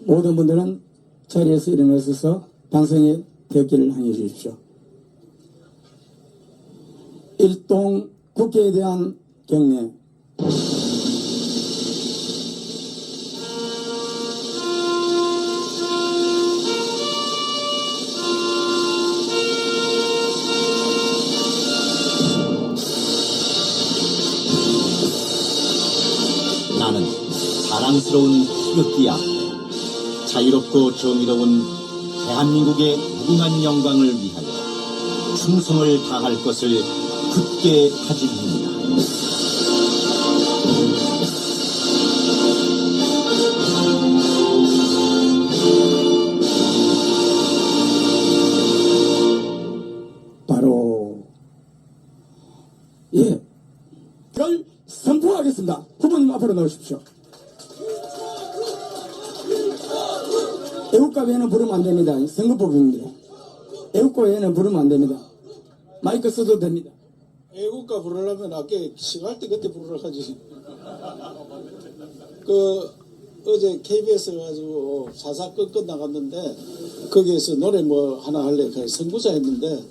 모든 분들은 자리에서 일어나셔서 방송에 대기를 하여 주십시오. 일동 국회에 대한 경례. 나는 사랑스러운 태극기 앞에 자유롭고 정의로운 대한민국의 무궁한 영광을 위하여 충성을 다할 것을 굳게 다짐합니다. 바로 이걸 선포하겠습니다. 후보님 앞으로 나오십시오. 애국가 외에는 부르면 안 됩니다. 선거법입니다. 애국가 외에는 부르면 안 됩니다. 마이크 써도 됩니다. 애국가 부르려면 아까 시갈 때 그때 부르라 하지. 어제 KBS 가지고 사사건건 나갔는데 거기에서 노래 뭐 하나 할래 선구자 했는데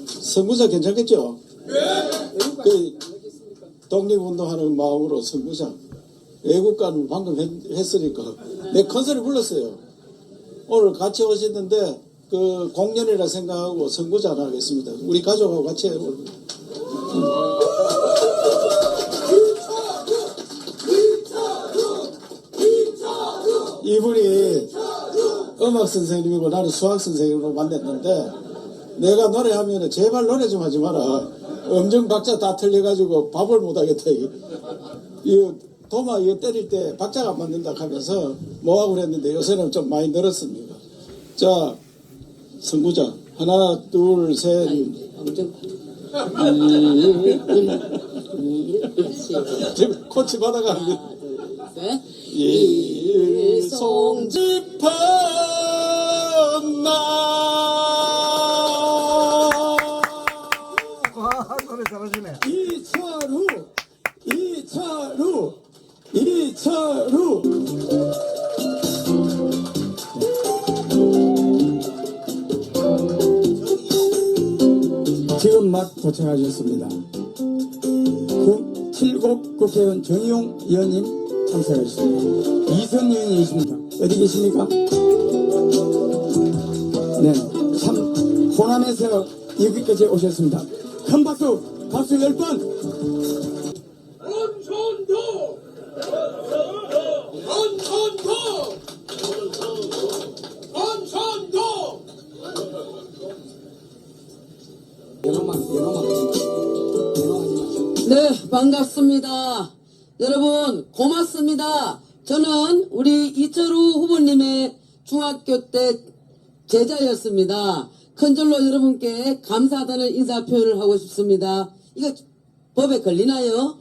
선구자 괜찮겠죠? 네. 독립운동하는 마음으로 선구자. 애국가는 방금 했으니까 내 컨설에 불렀어요. 오늘 같이 오셨는데 공연이라 생각하고 선구자 하나 하겠습니다. 우리 가족하고 같이 해요. 이분이 음악 선생님이고 나는 수학 선생님으로 만났는데 내가 노래하면 제발 노래 좀 하지 마라. 음정 박자 다 틀려가지고 밥을 못하겠다. 이거 도마 이거 때릴 때 박자가 안 맞는다 하면서 뭐하고 그랬는데 요새는 좀 많이 늘었습니다. 자, 선구자 하나 둘 셋. 지금 코치 받아가는데 일송집헌나 노래 잘하시네. 이차루 지금 막 도착하셨습니다. 7곱 국회의원 정의용 의원님 참석하셨습니다. 이선 의원이십니다. 어디 계십니까? 네, 참 호남에서 여기까지 오셨습니다. 큰 박수 10번. 네, 반갑습니다. 여러분 고맙습니다. 저는 우리 이철우 후보님의 중학교 때 제자였습니다. 큰절로 여러분께 감사하다는 인사 표현을 하고 싶습니다. 이거 법에 걸리나요?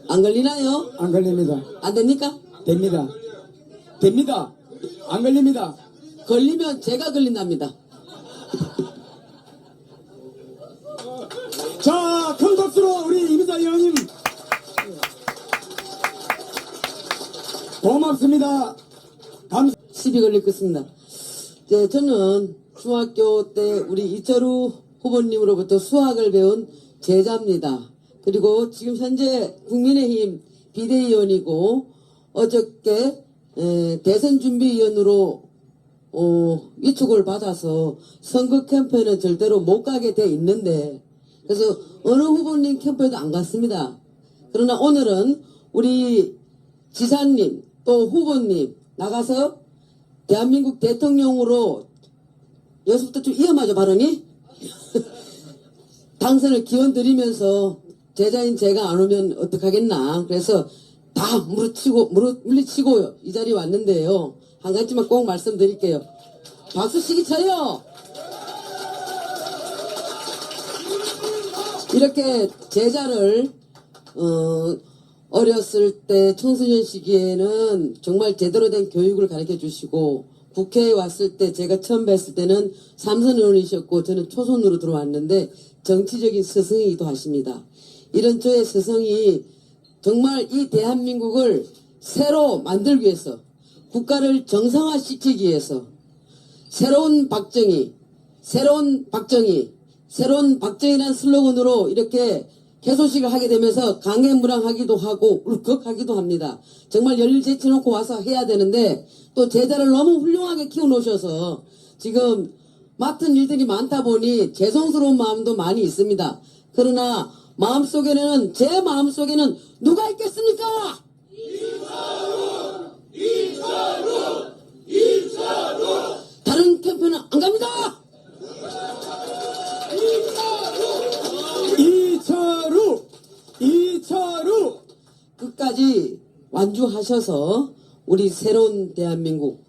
안 걸리나요? 안 걸립니다. 안 됩니까? 됩니다. 됩니다. 안 걸립니다. 걸리면 제가 걸린답니다. 자, 큰 박수로 우리 이미자 의원님 고맙습니다. 시비 걸릴 것입니다. 네, 저는 중학교 때 우리 이철우 후보님으로부터 수학을 배운 제자입니다. 그리고 지금 현재 국민의힘 비대위원이고 어저께 대선준비위원으로 위촉을 받아서 선거 캠프에는 절대로 못 가게 돼 있는데 그래서 어느 후보님 캠프에도 안 갔습니다. 그러나 오늘은 우리 지사님 또 후보님 나가서 대한민국 대통령으로 여기서부터 좀 이어마죠 발언이? 당선을 기원 드리면서 제자인 제가 안 오면 어떡하겠나. 그래서 다 물리치고 이 자리에 왔는데요. 한 가지만 꼭 말씀드릴게요. 박수 시기 쳐요. 이렇게 제자를 어렸을 때 청소년 시기에는 정말 제대로 된 교육을 가르쳐 주시고 국회에 왔을 때 제가 처음 뵀을 때는 삼선 의원이셨고 저는 초선으로 들어왔는데 정치적인 스승이기도 하십니다. 이런 저의 스승이 정말 이 대한민국을 새로 만들기 위해서 국가를 정상화시키기 위해서 새로운 박정희, 새로운 박정희라는 슬로건으로 이렇게 개소식을 하게 되면서 강행무량하기도 하고 울컥하기도 합니다. 정말 열일 제쳐놓고 와서 해야 되는데 또 제자를 너무 훌륭하게 키워놓으셔서 지금 맡은 일들이 많다 보니 죄송스러운 마음도 많이 있습니다. 그러나 제 마음속에는 누가 있겠습니까? 다른 캠프는 안 갑니다. 이철우 끝까지 완주하셔서 우리 새로운 대한민국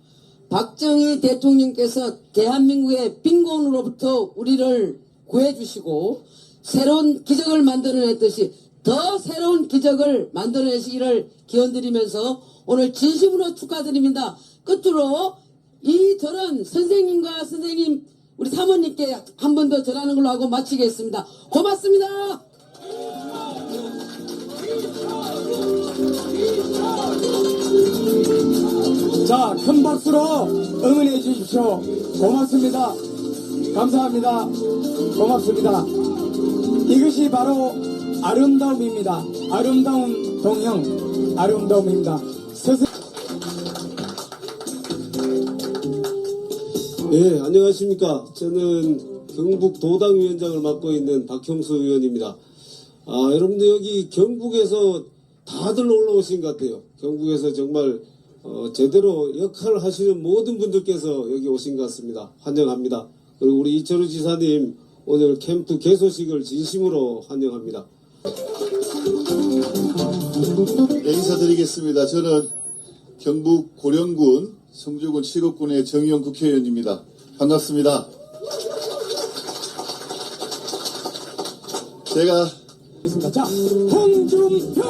박정희 대통령께서 대한민국의 빈곤으로부터 우리를 구해주시고 새로운 기적을 만들어냈듯이 더 새로운 기적을 만들어내시기를 기원드리면서 오늘 진심으로 축하드립니다. 끝으로 이 절은 선생님과 선생님 우리 사모님께 한 번 더 절하는 걸로 하고 마치겠습니다. 고맙습니다. 자, 큰 박수로 응원해 주십시오. 고맙습니다. 감사합니다. 고맙습니다. 이것이 바로 아름다움입니다. 아름다운 동형, 아름다움입니다. 네, 안녕하십니까. 저는 경북 도당위원장을 맡고 있는 박형수 의원입니다. 여러분들 여기 경북에서 다들 올라오신 것 같아요. 경북에서 정말 제대로 역할을 하시는 모든 분들께서 여기 오신 것 같습니다. 환영합니다. 그리고 우리 이철우 지사님 오늘 캠프 개소식을 진심으로 환영합니다. 네, 인사드리겠습니다. 저는 경북 고령군 성주군 칠곡군의 정의용 국회의원입니다. 반갑습니다. 제가 자, 홍준표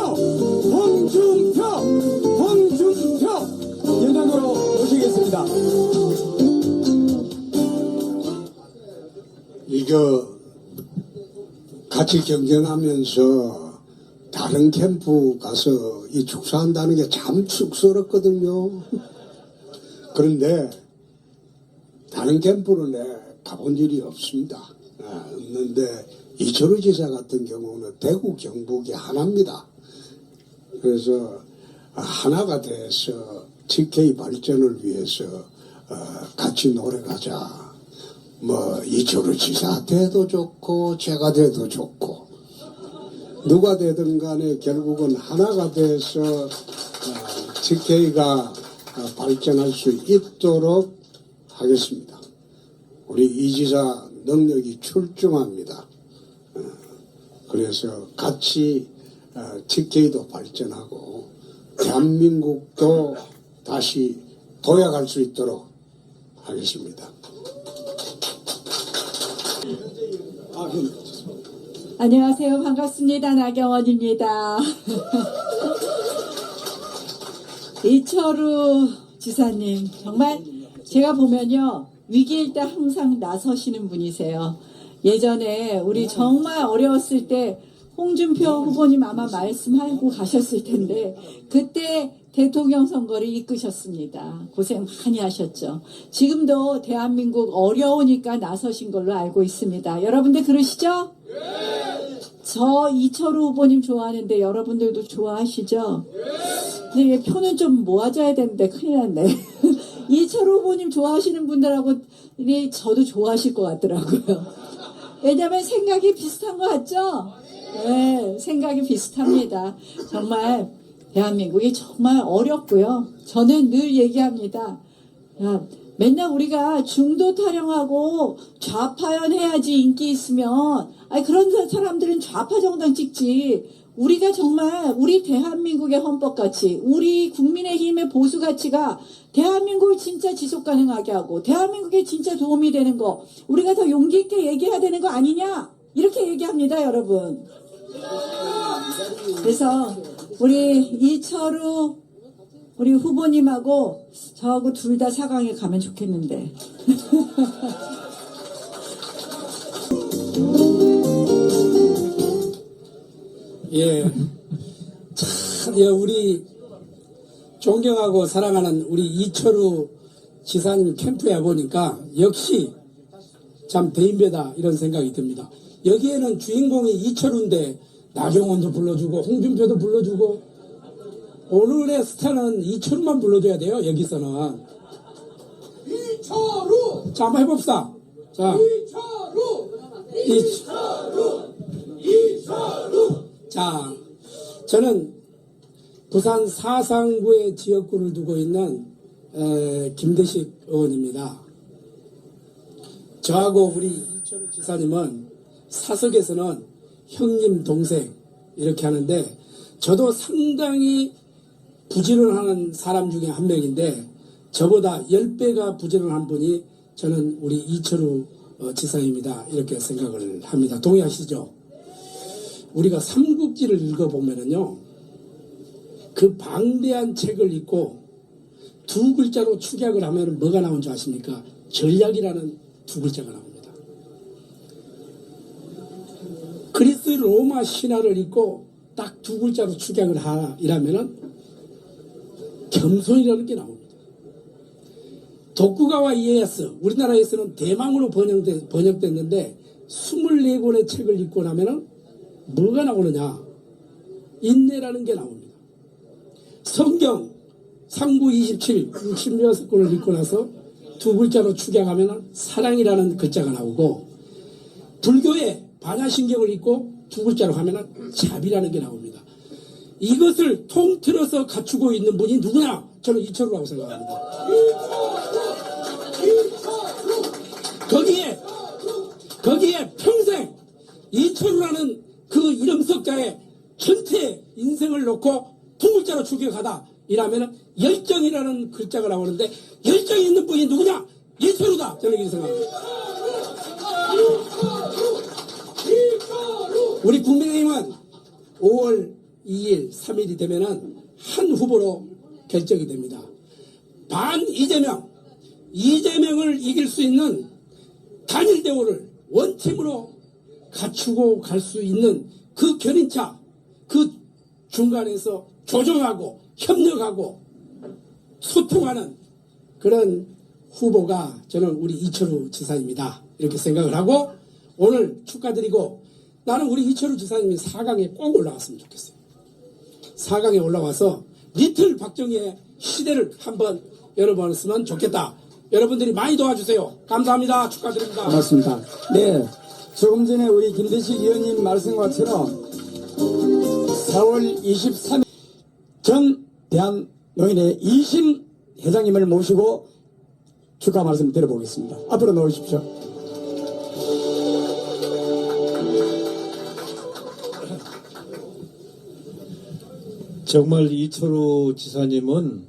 연장으로 모시겠습니다. 이거 같이 경쟁하면서 다른 캠프 가서 이 축사한다는 게 참 쑥스럽거든요. 그런데 다른 캠프를 내 가본 일이 없습니다. 없는데 이철우 지사 같은 경우는 대구 경북이 하나입니다. 그래서 하나가 돼서 GK 발전을 위해서 같이 노력하자. 뭐 이철우 지사 돼도 좋고 제가 돼도 좋고 누가 되든 간에 결국은 하나가 돼서 GK가 발전할 수 있도록 하겠습니다. 우리 이 지사 능력이 출중합니다. 그래서 같이 GK도 발전하고 대한민국도 다시 도약할 수 있도록 하겠습니다. 안녕하세요. 반갑습니다. 나경원입니다. 이철우 지사님, 정말 제가 보면요, 위기일 때 항상 나서시는 분이세요. 예전에 우리 정말 어려웠을 때 홍준표 후보님 아마 말씀하고 가셨을 텐데 그때 대통령 선거를 이끄셨습니다. 고생 많이 하셨죠. 지금도 대한민국 어려우니까 나서신 걸로 알고 있습니다. 여러분들 그러시죠? 저 이철우 후보님 좋아하는데 여러분들도 좋아하시죠? 근데 표는 좀 모아줘야 되는데 큰일 났네. 이철우 후보님 좋아하시는 분들하고 저도 좋아하실 것 같더라고요. 왜냐면 생각이 비슷한 것 같죠? 네, 생각이 비슷합니다. 정말 대한민국이 정말 어렵고요. 저는 늘 얘기합니다. 야, 맨날 우리가 중도 타령하고 좌파연 해야지 인기 있으면 그런 사람들은 좌파 정당 찍지. 우리가 정말 우리 대한민국의 헌법가치, 우리 국민의힘의 보수가치가 대한민국을 진짜 지속가능하게 하고 대한민국에 진짜 도움이 되는 거 우리가 더 용기 있게 얘기해야 되는 거 아니냐? 이렇게 얘기합니다, 여러분. 그래서 우리 이철우 우리 후보님하고 저하고 둘 다 4강에 가면 좋겠는데. 예. 참, 우리 존경하고 사랑하는 우리 이철우 지사님 캠프에 보니까 역시 참 대인배다 이런 생각이 듭니다. 여기에는 주인공이 이철우인데 나경원도 불러주고 홍준표도 불러주고 오늘의 스타는 이철우만 불러줘야 돼요. 여기서는 이철우 자 한번 해봅시다. 자 이철우 자 저는 부산 사상구의 지역구를 두고 있는 김대식 의원입니다. 저하고 우리 이철우 지사님은 사석에서는 형님 동생 이렇게 하는데 저도 상당히 부지런하는 사람 중에 한 명인데 저보다 10배가 부지런한 분이 저는 우리 이철우 지사입니다. 이렇게 생각을 합니다. 동의하시죠? 우리가 삼국지를 읽어보면은요 그 방대한 책을 읽고 두 글자로 축약을 하면 뭐가 나온 줄 아십니까? 전략이라는 두 글자가 나옵니다. 그리스 로마 신화를 읽고 딱 두 글자로 축약을 하라 이라면은 겸손이라는 게 나옵니다. 독구가와 이에야스 우리나라에서는 대망으로 번역됐는데 24권의 책을 읽고 나면은 뭐가 나오느냐? 인내라는 게 나옵니다. 성경 상부 27, 66권을 읽고 나서 두 글자로 축약하면 사랑이라는 글자가 나오고 불교의 반야신경을 읽고 두 글자로 하면 자비라는 게 나옵니다. 이것을 통틀어서 갖추고 있는 분이 누구냐? 저는 이철우라고 생각합니다. 거기에 평생 이철우라는 그 이름석자의 전체 인생을 놓고 두 글자로 축약하다 이라면 열정이라는 글자가 나오는데 열정이 있는 분이 누구냐? 이철우다. 저는 이렇게 생각합니다. 우리 국민의힘은 5월 2일, 3일이 되면은 한 후보로 결정이 됩니다. 반 이재명을 이길 수 있는 단일 대우를 원팀으로 갖추고 갈 수 있는 그 견인차, 그 중간에서 조정하고 협력하고 소통하는 그런 후보가 저는 우리 이철우 지사입니다. 이렇게 생각을 하고 오늘 축하드리고 나는 우리 이철우 지사님이 4강에 꼭 올라갔으면 좋겠어요. 4강에 올라와서 리틀 박정희의 시대를 한번 열어보았으면 좋겠다. 여러분들이 많이 도와주세요. 감사합니다. 축하드립니다. 고맙습니다. 네, 조금 전에 우리 김대식 의원님 말씀과처럼 4월 23일 전 대한노인회 2심 회장님을 모시고 축하 말씀 드려보겠습니다. 앞으로 나오십시오. 정말 이철우 지사님은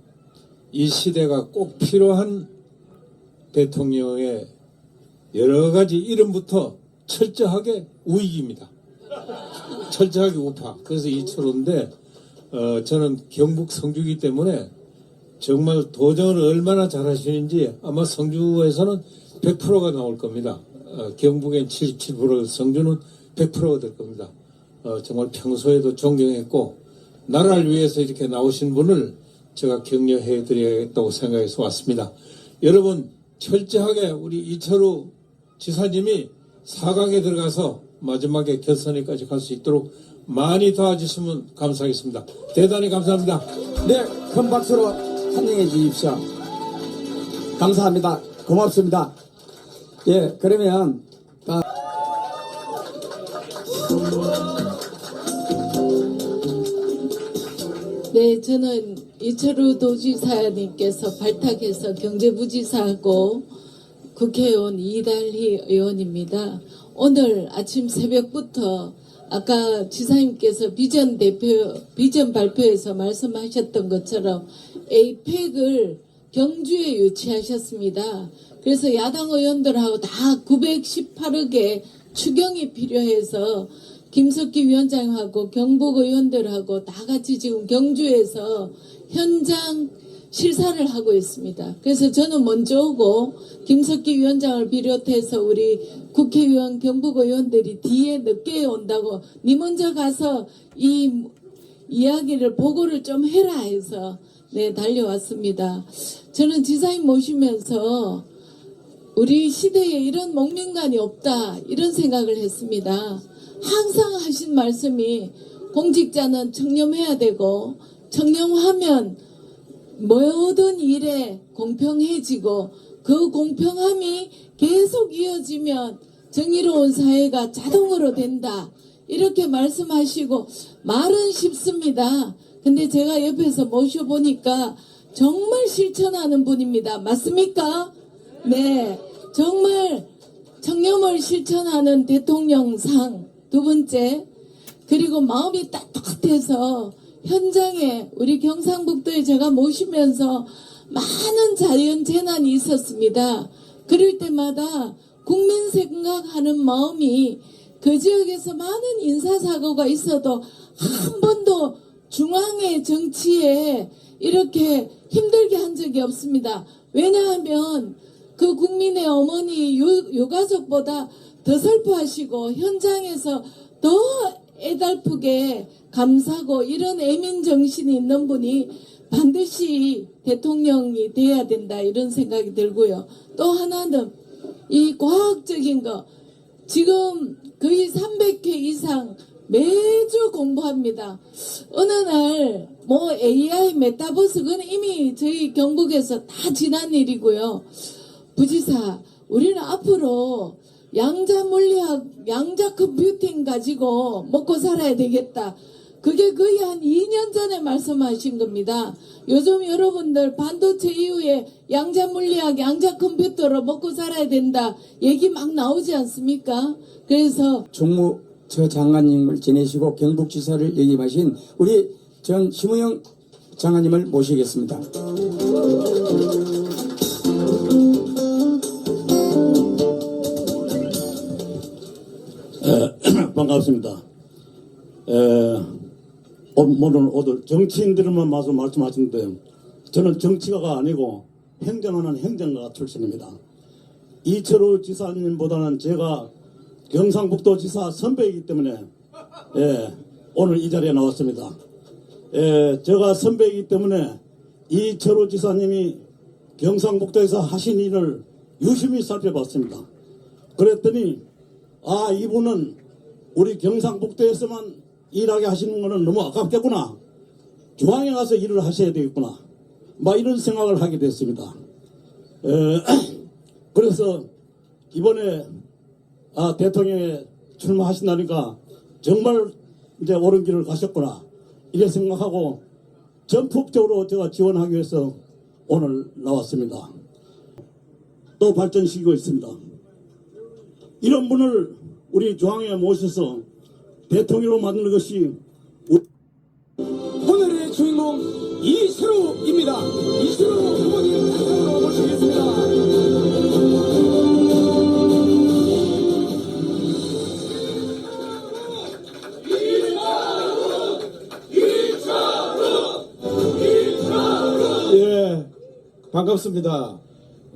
이 시대가 꼭 필요한 대통령의 여러 가지 이름부터 철저하게 우익입니다. 철저하게 우파. 그래서 이철우인데 저는 경북 성주이기 때문에 정말 도전을 얼마나 잘하시는지 아마 성주에서는 100%가 나올 겁니다. 경북엔 77%, 성주는 100%가 될 겁니다. 정말 평소에도 존경했고 나라를 위해서 이렇게 나오신 분을 제가 격려해 드려야겠다고 생각해서 왔습니다. 여러분 철저하게 우리 이철우 지사님이 4강에 들어가서 마지막에 결선에까지 갈 수 있도록 많이 도와주시면 감사하겠습니다. 대단히 감사합니다. 네, 큰 박수로 환영해 주십시오. 감사합니다. 고맙습니다. 예, 그러면 네, 저는 이철우 도지사님께서 발탁해서 경제부지사하고 국회의원 이달희 의원입니다. 오늘 아침 새벽부터 아까 지사님께서 비전 발표에서 말씀하셨던 것처럼 에이펙을 경주에 유치하셨습니다. 그래서 야당 의원들하고 다 918억의 추경이 필요해서 김석기 위원장하고 경북 의원들하고 다 같이 지금 경주에서 현장 실사를 하고 있습니다. 그래서 저는 먼저 오고 김석기 위원장을 비롯해서 우리 국회의원 경북 의원들이 뒤에 늦게 온다고 니 먼저 가서 이 이야기를 보고를 좀 해라 해서 네, 달려왔습니다. 저는 지사님 모시면서 우리 시대에 이런 목명관이 없다 이런 생각을 했습니다. 항상 하신 말씀이 공직자는 청렴해야 되고 청렴하면 모든 일에 공평해지고 그 공평함이 계속 이어지면 정의로운 사회가 자동으로 된다. 이렇게 말씀하시고 말은 쉽습니다. 근데 제가 옆에서 모셔보니까 정말 실천하는 분입니다. 맞습니까? 네. 정말 청렴을 실천하는 대통령상 두 번째, 그리고 마음이 따뜻해서 현장에 우리 경상북도에 제가 모시면서 많은 자연 재난이 있었습니다. 그럴 때마다 국민 생각하는 마음이 그 지역에서 많은 인사사고가 있어도 한 번도 중앙의 정치에 이렇게 힘들게 한 적이 없습니다. 왜냐하면 그 국민의 어머니 유가족보다 더 슬퍼하시고 현장에서 더 애달프게 감사하고 이런 애민정신이 있는 분이 반드시 대통령이 돼야 된다 이런 생각이 들고요. 또 하나는 이 과학적인 거 지금 거의 300회 이상 매주 공부합니다. 어느 날 뭐 AI 메타버스 그건 이미 저희 경북에서 다 지난 일이고요. 부지사 우리는 앞으로 양자 물리학, 양자 컴퓨팅 가지고 먹고 살아야 되겠다. 그게 거의 한 2년 전에 말씀하신 겁니다. 요즘 여러분들 반도체 이후에 양자 물리학, 양자 컴퓨터로 먹고 살아야 된다. 얘기 막 나오지 않습니까? 그래서 종무 저 장관님을 지내시고 경북지사를 역임하신 우리 전 심우영 장관님을 모시겠습니다. 반갑습니다. 오늘 정치인들만 말씀하시는데 저는 정치가가 아니고 행정하는 행정가 출신입니다. 이철우 지사님보다는 제가 경상북도 지사 선배이기 때문에 오늘 이 자리에 나왔습니다. 제가 선배이기 때문에 이철우 지사님이 경상북도에서 하신 일을 유심히 살펴봤습니다. 그랬더니 이분은 우리 경상북도에서만 일하게 하시는 거는 너무 아깝겠구나. 중앙에 가서 일을 하셔야 되겠구나. 이런 생각을 하게 됐습니다. 그래서 이번에 대통령에 출마하신다니까 정말 이제 옳은 길을 가셨구나. 이래 생각하고 전폭적으로 제가 지원하기 위해서 오늘 나왔습니다. 또 발전시키고 있습니다. 이런 분을 우리 중앙에 모셔서 대통령으로 만드는 것이 오늘의 주인공 이철우입니다. 이철우 후보님 단상으로 모시겠습니다. 예, 반갑습니다.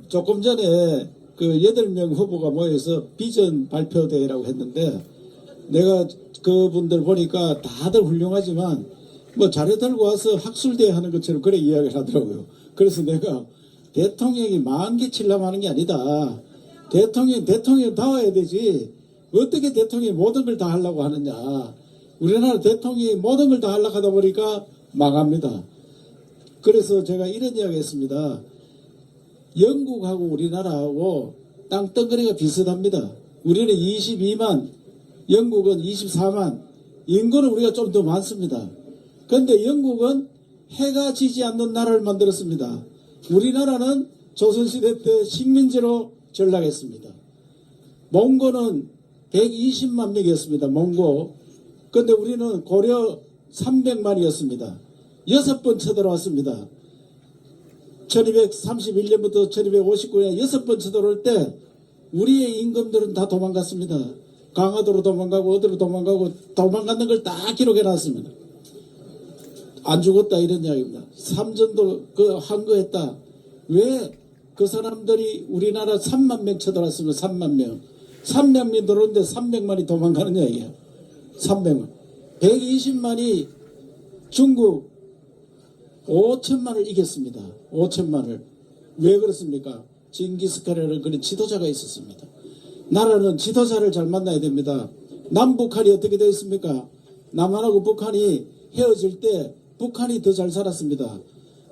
조금 전에 그 8명 후보가 모여서 비전 발표대회라고 했는데 내가 그분들 보니까 다들 훌륭하지만 뭐 자료 들고 와서 학술대회 하는 것처럼 그래 이야기를 하더라고요. 그래서 내가 대통령이 만개 칠라고 하는 게 아니다. 대통령다워야 되지. 어떻게 대통령이 모든 걸 다 하려고 하느냐. 우리나라 대통령이 모든 걸 다 하려고 하다 보니까 망합니다. 그래서 제가 이런 이야기 했습니다. 영국하고 우리나라하고 땅덩어리가 비슷합니다. 우리는 22만, 영국은 24만, 인구는 우리가 좀 더 많습니다. 그런데 영국은 해가 지지 않는 나라를 만들었습니다. 우리나라는 조선시대 때 식민지로 전락했습니다. 몽고는 120만 명이었습니다. 몽고. 그런데 우리는 고려 300만이었습니다. 6번 쳐들어왔습니다. 1231년부터 1259년 6번 쳐들어올 때 우리의 임금들은 다 도망갔습니다. 강화도로 도망가고 어디로 도망가고 도망가는 걸 다 기록해놨습니다. 안 죽었다 이런 이야기입니다. 삼전도 그 항거했다. 왜 그 사람들이 우리나라 3만 명 쳐들어왔습니다. 3만 명. 300명 들어오는데 300만이 도망가는 이야기예요. 300만. 120만이 중국 5천만을 이겼습니다. 5천만을. 왜 그렇습니까? 징기스칸이라는 그런 지도자가 있었습니다. 나라는 지도자를 잘 만나야 됩니다. 남북한이 어떻게 되어 있습니까? 남한하고 북한이 헤어질 때 북한이 더 잘 살았습니다.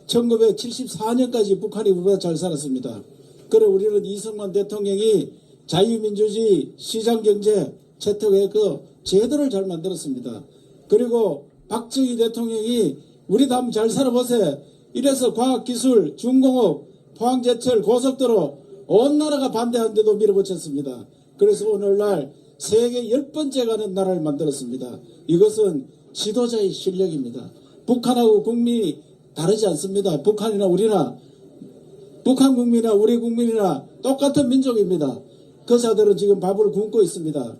1974년까지 북한이 우리보다 잘 살았습니다. 그래 우리는 이승만 대통령이 자유민주주의, 시장경제, 채택의 그 제도를 잘 만들었습니다. 그리고 박정희 대통령이 우리도 한번 잘 살아보세요. 이래서 과학기술, 중공업, 포항제철, 고속도로 온 나라가 반대하는데도 밀어붙였습니다. 그래서 오늘날 세계 10번째 가는 나라를 만들었습니다. 이것은 지도자의 실력입니다. 북한하고 국민이 다르지 않습니다. 북한이나 우리나 북한 국민이나 우리 국민이나 똑같은 민족입니다. 그 자들은 지금 밥을 굶고 있습니다.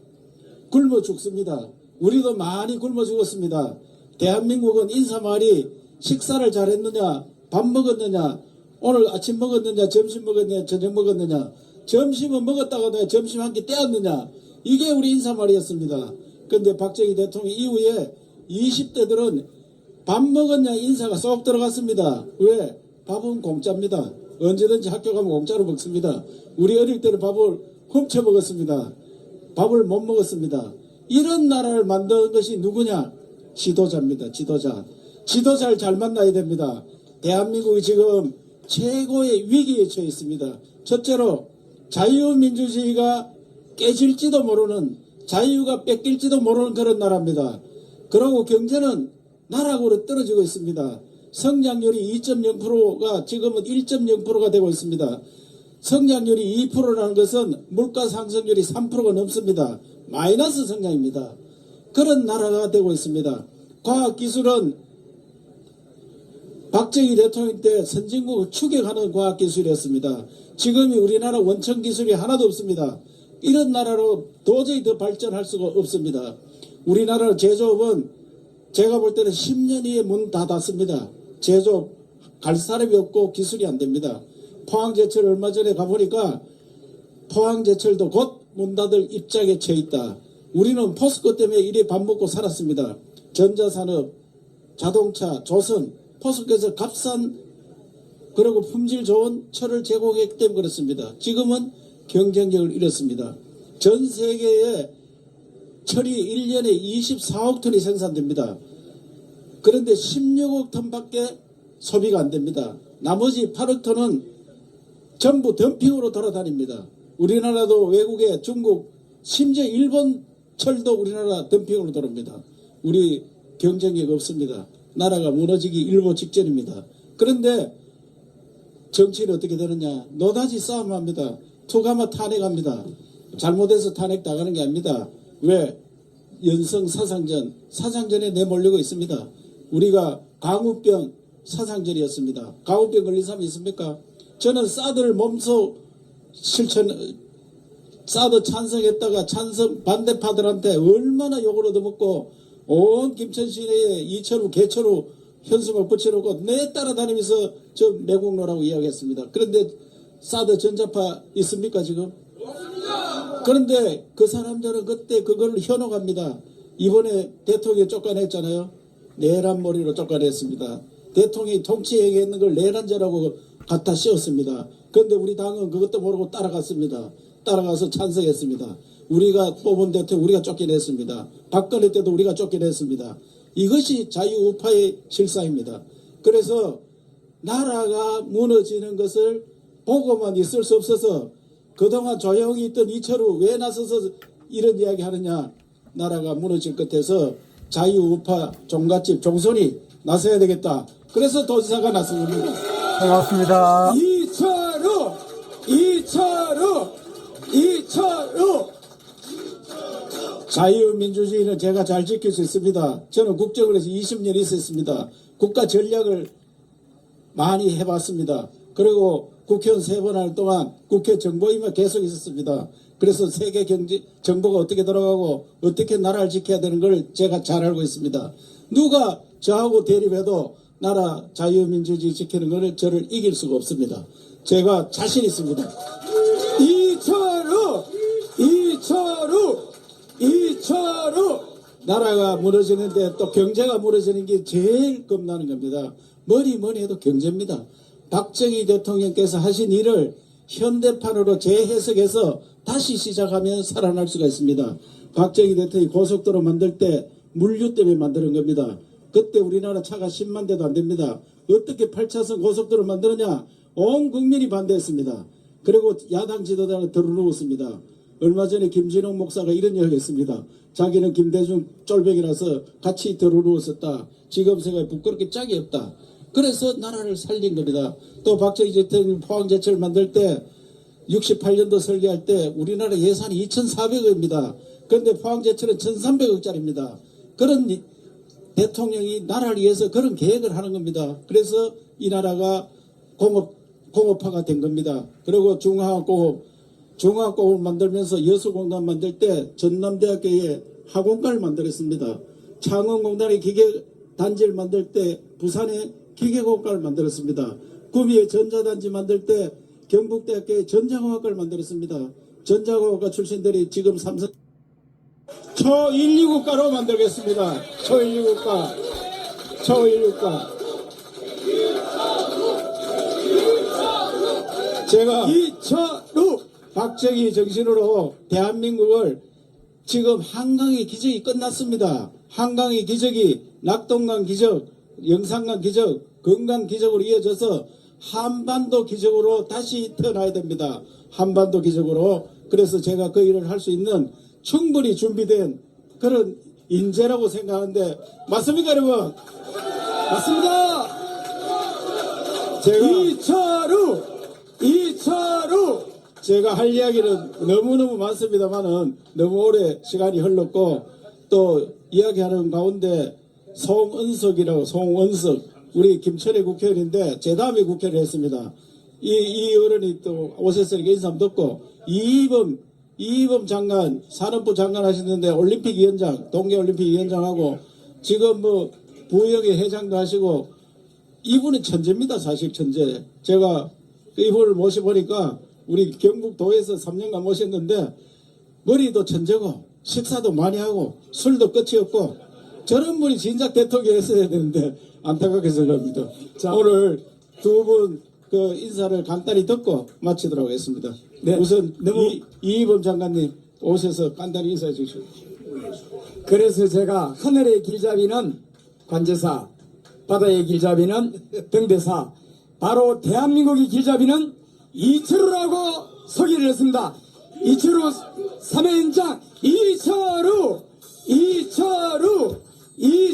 굶어 죽습니다. 우리도 많이 굶어 죽었습니다. 대한민국은 인사말이 식사를 잘했느냐, 밥 먹었느냐, 오늘 아침 먹었느냐, 점심 먹었느냐, 저녁 먹었느냐, 점심은 먹었다가 점심 한 끼 떼었느냐, 이게 우리 인사말이었습니다. 그런데 박정희 대통령 이후에 20대들은 밥 먹었냐 인사가 쏙 들어갔습니다. 왜? 밥은 공짜입니다. 언제든지 학교 가면 공짜로 먹습니다. 우리 어릴 때는 밥을 훔쳐 먹었습니다. 밥을 못 먹었습니다. 이런 나라를 만든 것이 누구냐? 지도자입니다. 지도자. 지도자를 잘 만나야 됩니다. 대한민국이 지금 최고의 위기에 처해 있습니다. 첫째로 자유민주주의가 깨질지도 모르는, 자유가 뺏길지도 모르는 그런 나라입니다. 그리고 경제는 나락으로 떨어지고 있습니다. 성장률이 2.0%가 지금은 1.0%가 되고 있습니다. 성장률이 2%라는 것은 물가 상승률이 3%가 넘습니다. 마이너스 성장입니다. 그런 나라가 되고 있습니다. 과학기술은 박정희 대통령 때 선진국을 추격하는 과학기술이었습니다. 지금이 우리나라 원천기술이 하나도 없습니다. 이런 나라로 도저히 더 발전할 수가 없습니다. 우리나라 제조업은 제가 볼 때는 10년 이에 문 닫았습니다. 제조업 갈 사람이 없고 기술이 안 됩니다. 포항제철 얼마 전에 가보니까 포항제철도 곧 문 닫을 입장에 처해 있다. 우리는 포스코 때문에 이래 밥 먹고 살았습니다. 전자산업, 자동차, 조선, 포스코에서 값싼 그리고 품질 좋은 철을 제공했기 때문에 그렇습니다. 지금은 경쟁력을 잃었습니다. 전 세계에 철이 1년에 24억 톤이 생산됩니다. 그런데 16억 톤밖에 소비가 안 됩니다. 나머지 8억 톤은 전부 덤핑으로 돌아다닙니다. 우리나라도 외국에 중국, 심지어 일본 철도 우리나라 덤핑으로 돌아옵니다. 우리 경쟁력 없습니다. 나라가 무너지기 일보 직전입니다. 그런데 정치는 어떻게 되느냐? 노다지 싸움합니다. 투가마 탄핵합니다. 잘못해서 탄핵 당하는 게 아닙니다. 왜? 연성 사상전, 사상전에 내몰리고 있습니다. 우리가 광우병 사상전이었습니다. 광우병 걸린 사람이 있습니까? 저는 사드를 몸소 사드 찬성했다가 찬성 반대파들한테 얼마나 욕을 얻어먹고 온 김천 시내에 이철우 개철우 현수막 붙여놓고 내 따라다니면서 저 매국노라고 이야기했습니다. 그런데 사드 전자파 있습니까 지금? 그런데 그 사람들은 그때 그걸 현혹합니다. 이번에 대통령이 쫓아냈잖아요. 내란 머리로 쫓아냈습니다. 대통령이 통치행위했는 걸 내란죄라고 갖다 씌웠습니다. 그런데 우리 당은 그것도 모르고 따라갔습니다. 따라가서 찬성했습니다. 우리가 뽑은 대통령 우리가 쫓겨냈습니다. 박근혜 때도 우리가 쫓겨냈습니다. 이것이 자유우파의 실상입니다. 그래서 나라가 무너지는 것을 보고만 있을 수 없어서 그동안 조용히 있던 이철우 왜 나서서 이런 이야기 하느냐. 나라가 무너질 끝에서 자유우파 종갓집 종손이 나서야 되겠다. 그래서 도지사가 나섭니다. 반갑습니다. 이철우 자유민주주의는 제가 잘 지킬 수 있습니다. 저는 국정원에서 20년 있었습니다. 국가 전략을 많이 해봤습니다. 그리고 국회의원 3번 하는 동안 국회 정보위만 계속 있었습니다. 그래서 세계 경제 정보가 어떻게 돌아가고 어떻게 나라를 지켜야 되는 걸 제가 잘 알고 있습니다. 누가 저하고 대립해도 나라 자유민주주의 지키는 것을 저를 이길 수가 없습니다. 제가 자신 있습니다. 이철우 나라가 무너지는데 또 경제가 무너지는 게 제일 겁나는 겁니다. 뭐니 해도 경제입니다. 박정희 대통령께서 하신 일을 현대판으로 재해석해서 다시 시작하면 살아날 수가 있습니다. 박정희 대통령이 고속도로 만들 때 물류 때문에 만드는 겁니다. 그때 우리나라 차가 10만 대도 안 됩니다. 어떻게 8차선 고속도로 만드느냐? 온 국민이 반대했습니다. 그리고 야당 지도자가 들어누웠습니다. 얼마 전에 김진홍 목사가 이런 이야기 했습니다. 자기는 김대중 쫄병이라서 같이 들어누웠었다. 지금 생각에 부끄럽게 짝이 없다. 그래서 나라를 살린 겁니다. 또 박정희 대통령 포항제철 만들 때 68년도 설계할 때 우리나라 예산이 2,400억입니다. 그런데 포항제철은 1,300억짜리입니다. 그런 대통령이 나라를 위해서 그런 계획을 하는 겁니다. 그래서 이 나라가 공업화가 된 겁니다. 그리고 중화학공업을 만들면서 여수공단 만들 때 전남대학교에 학원과를 만들었습니다. 창원공단의 기계단지를 만들 때 부산에 기계공학과를 만들었습니다. 구미에 전자단지 만들 때 경북대학교에 전자공학과를 만들었습니다. 전자공학과 출신들이 지금 삼성 초129과로 만들겠습니다. 초129과. 제가 이철우 박정희 정신으로 대한민국을 지금 한강의 기적이 끝났습니다. 한강의 기적이 낙동강 기적, 영산강 기적, 건강 기적으로 이어져서 한반도 기적으로 다시 태어나야 됩니다. 한반도 기적으로. 그래서 제가 그 일을 할 수 있는 충분히 준비된 그런 인재라고 생각하는데 맞습니까 여러분? 맞습니다. 제가 이철우 제가 할 이야기는 너무너무 많습니다만은 너무 오래 시간이 흘렀고 또 이야기하는 가운데 송은석 우리 김천의 국회의원인데 제 다음에 국회를 했습니다. 이 어른이 또 오셨으니까 인사 한번 듣고 이희범 장관 산업부 장관 하시는데 올림픽 위원장 동계올림픽 위원장하고 지금 뭐 부영회 회장도 하시고 이분은 천재입니다. 사실 천재. 제가 이분을 모셔보니까 우리 경북도에서 3년간 모셨는데 머리도 천재고 식사도 많이 하고 술도 끝이 없고 저런 분이 진작 대통령이 했어야 되는데 안타깝게 생각합니다. 자, 오늘 두 분 그 인사를 간단히 듣고 마치도록 하겠습니다. 네, 우선 너무 이희범 장관님 오셔서 간단히 인사해 주시죠. 그래서 제가 하늘의 길잡이는 관제사, 바다의 길잡이는 등대사, 바로 대한민국의 길잡이는 이철우라고 소개를 했습니다. 이철우 3회인장 이철우